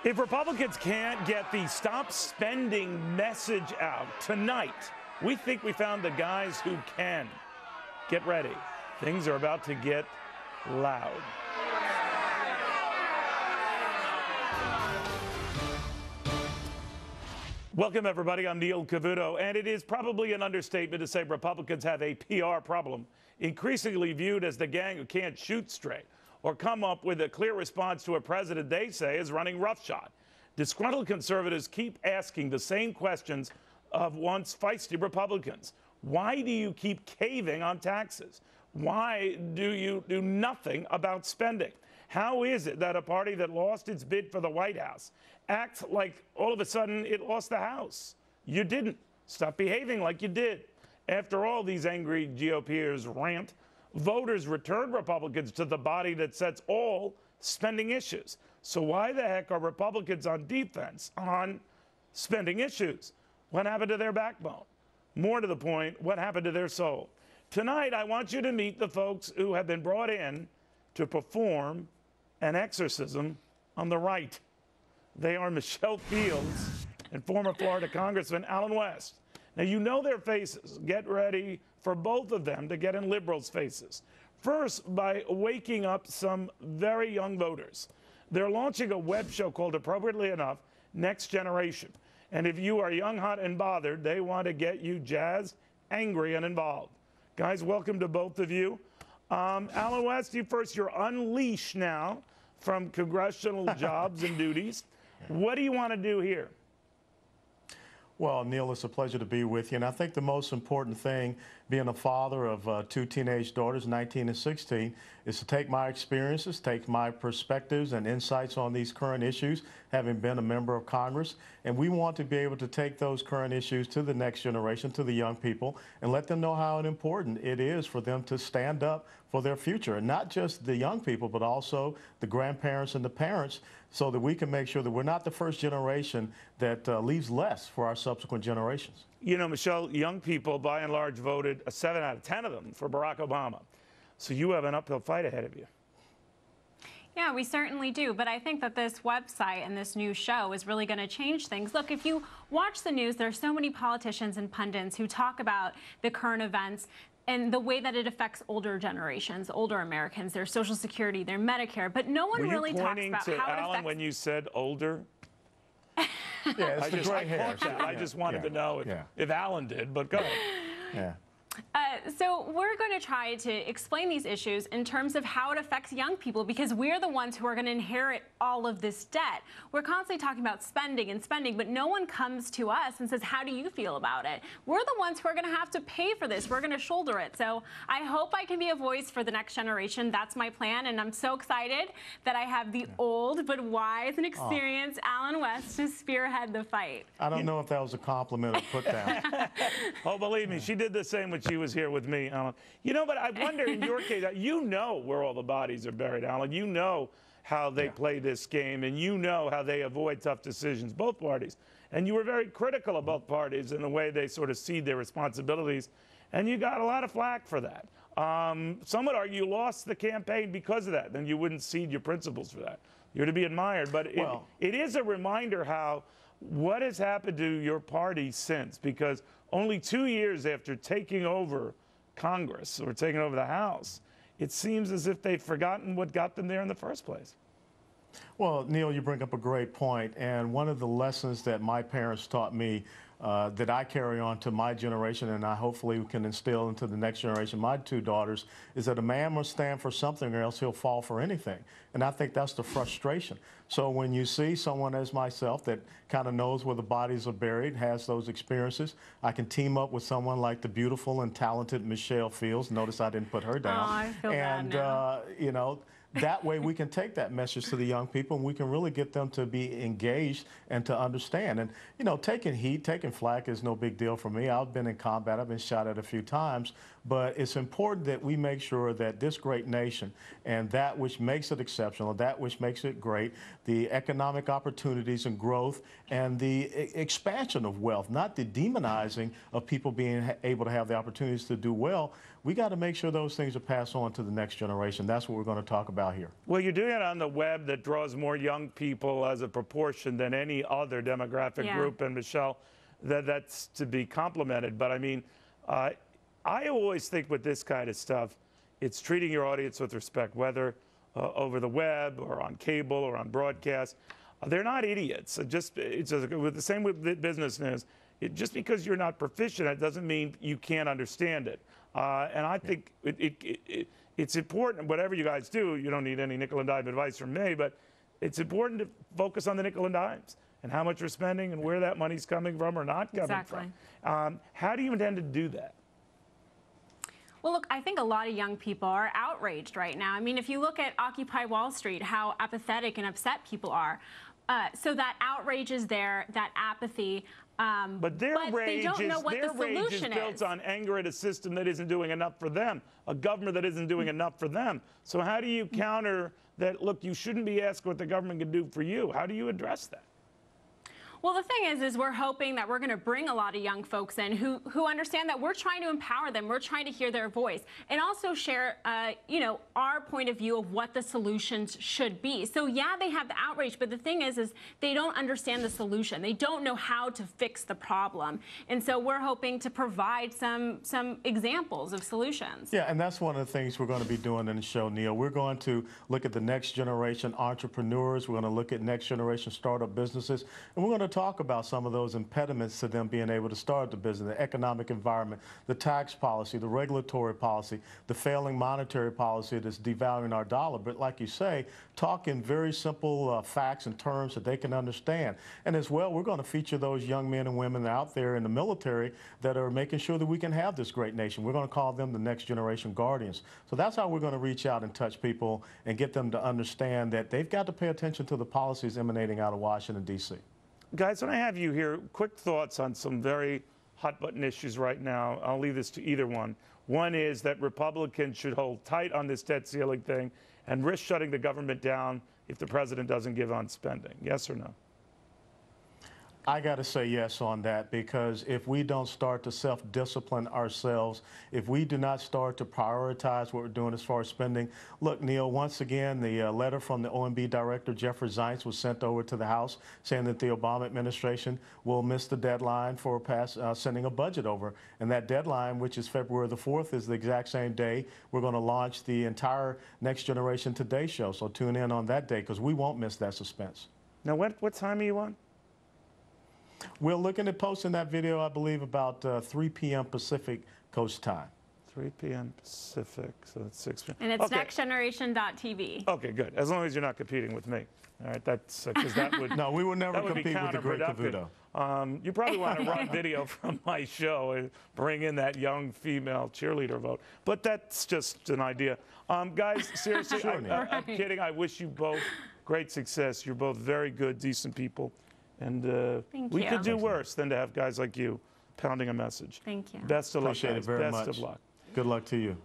If Republicans can't get the stop spending message out tonight, we think we found the guys who can. Get ready. Things are about to get loud. Welcome, everybody. I'm Neil Cavuto, and it is probably an understatement to say Republicans have a PR problem, increasingly viewed as the gang who can't shoot straight or come up with a clear response to a president they say is running roughshod. Disgruntled conservatives keep asking the same questions of once feisty Republicans. Why do you keep caving on taxes? Why do you do nothing about spending? How is it that a party that lost its bid for the White House acts like all of a sudden it lost the House? You didn't. Stop behaving like you did. After all, these angry GOPers rant, voters returned Republicans to the body that sets all spending issues. So why the heck are Republicans on defense on spending issues? What happened to their backbone? More to the point, what happened to their soul? Tonight, I want you to meet the folks who have been brought in to perform an exorcism on the right. They are Michelle Fields and former Florida Congressman Allen West. Now, you know their faces. Get ready for both of them to get in liberals' faces. First, by waking up some very young voters. They're launching a web show called, appropriately enough, Next Generation. And if you are young, hot, and bothered, they want to get you jazzed, angry, and involved. Guys, welcome to both of you. Allen West, you first. You're unleashed now from congressional jobs and duties. What do you want to do here? Well, Neil, it's a pleasure to be with you. And I think the most important thing, being a father of two teenage daughters, 19 and 16, is to take my experiences, take my perspectives and insights on these current issues, having been a member of Congress. And we want to be able to take those current issues to the next generation, to the young people, and let them know how important it is for them to stand up for their future. And not just the young people, but also the grandparents and the parents, so that we can make sure that we're not the first generation that leaves less for our subsequent generations. You know, Michelle, young people, by and large, voted 7 out of 10 of them for Barack Obama. So you have an uphill fight ahead of you. Yeah, we certainly do. But I think that this website and this new show is really going to change things. Look, if you watch the news, there's so many politicians and pundits who talk about the current events and the way that it affects older generations, older Americans, their Social Security, their Medicare. But no one really talks about how it affects... Were you pointing to Allen when you said older? Yeah, it's the gray hair. I just wanted to know if Allen did, but go ahead. Yeah. So we're going to try to explain these issues in terms of how it affects young people, because we're the ones who are going to inherit all of this debt. We're constantly talking about spending and spending, but no one comes to us and says, how do you feel about it? We're the ones who are going to have to pay for this. We're going to shoulder it. So I hope I can be a voice for the next generation. That's my plan, and I'm so excited that I have the old but wise and experienced Allen West to spearhead the fight. I don't know if that was a compliment or put down. Oh, believe me, she did the same when she was here with me, Allen. You know, but I wonder in your case, you know where all the bodies are buried, Allen. You know how they play this game, and you know how they avoid tough decisions, both parties. And you were very critical of both parties in the way they sort of cede their responsibilities, and you got a lot of flack for that. Some would argue you lost the campaign because of that, then you wouldn't cede your principles for that. You're to be admired, but it is a reminder how what has happened to your party since, because only 2 years after taking over Congress or taking over the House, it seems as if they've forgotten what got them there in the first place. Well, Neil, you bring up a great point, and one of the lessons that my parents taught me that I carry on to my generation, and I hopefully can instill into the next generation, my two daughters, is that a man must stand for something or else he'll fall for anything. And I think that's the frustration. So when you see someone as myself that kind of knows where the bodies are buried, has those experiences, I can team up with someone like the beautiful and talented Michelle Fields. Notice I didn't put her down. Oh, I feel bad now. You know, that way we can take that message to the young people, and we can really get them to be engaged and to understand. And, you know, taking heat, taking flack is no big deal for me. I've been in combat. I've been shot at a few times. But it's important that we make sure that this great nation and that which makes it exceptional, that which makes it great, the economic opportunities and growth and the expansion of wealth, not the demonizing of people being able to have the opportunities to do well, we got to make sure those things are passed on to the next generation. That's what we're going to talk about here. Well, you're doing it on the web that draws more young people as a proportion than any other demographic group. And Michelle, that's to be complimented. But I mean, I always think with this kind of stuff, it's treating your audience with respect, whether over the web or on cable or on broadcast. They're not idiots. It's with the same with business news. Just because you're not proficient, it doesn't mean you can't understand it. And I think it's important, whatever you guys do, you don't need any nickel and dime advice from me, but it's important to focus on the nickel and dimes and how much we're spending and where that money's coming from or not coming from. How do you intend to do that? Well, look, I think a lot of young people are outraged right now. I mean, if you look at Occupy Wall Street, how apathetic and upset people are. So that outrage is there, that apathy. But their rage is built on anger at a system that isn't doing enough for them, a government that isn't doing enough for them. So how do you counter that, look, you shouldn't be asked what the government can do for you? How do you address that? Well, the thing is we're hoping that we're going to bring a lot of young folks in who understand that we're trying to empower them. We're trying to hear their voice and also share, you know, our point of view of what the solutions should be. So, yeah, they have the outrage, but the thing is they don't understand the solution. They don't know how to fix the problem. And so we're hoping to provide some examples of solutions. Yeah, and that's one of the things we're going to be doing in the show, Neil. We're going to look at the next generation entrepreneurs. We're going to look at next generation startup businesses, and we're going to talk about some of those impediments to them being able to start the business, the economic environment, the tax policy, the regulatory policy, the failing monetary policy that's devaluing our dollar. But like you say, talk in very simple facts and terms that they can understand. And as well, we're going to feature those young men and women out there in the military that are making sure that we can have this great nation. We're going to call them the next generation guardians. So that's how we're going to reach out and touch people and get them to understand that they've got to pay attention to the policies emanating out of Washington, D.C. Guys, when I have you here, quick thoughts on some very hot-button issues right now. I'll leave this to either one. One is that Republicans should hold tight on this debt ceiling thing and risk shutting the government down if the president doesn't give on spending. Yes or no? I got to say yes on that, because if we don't start to self-discipline ourselves, if we do not start to prioritize what we're doing as far as spending. Look, Neil, once again, the letter from the OMB director, Jeffrey Zients, was sent over to the House saying that the Obama administration will miss the deadline for sending a budget over. And that deadline, which is February the 4th, is the exact same day we're going to launch the entire Next Generation Today show. So tune in on that day, because we won't miss that suspense. Now, what time are you on? We're looking at posting that video, I believe, about 3 p.m. Pacific Coast time. 3 p.m. Pacific, so that's 6 p.m. And it's nextgeneration.tv. Okay, good. As long as you're not competing with me. All right, that's because that would no, we would never compete with the great Cavuto. You probably want to run video from my show and bring in that young female cheerleader vote. But that's just an idea. Guys, seriously, Sure, I'm kidding. I wish you both great success. You're both very good, decent people. And we could do worse than to have guys like you pounding a message. Thank you. Best of luck, guys. Appreciate it very much. Best of luck. Good luck to you.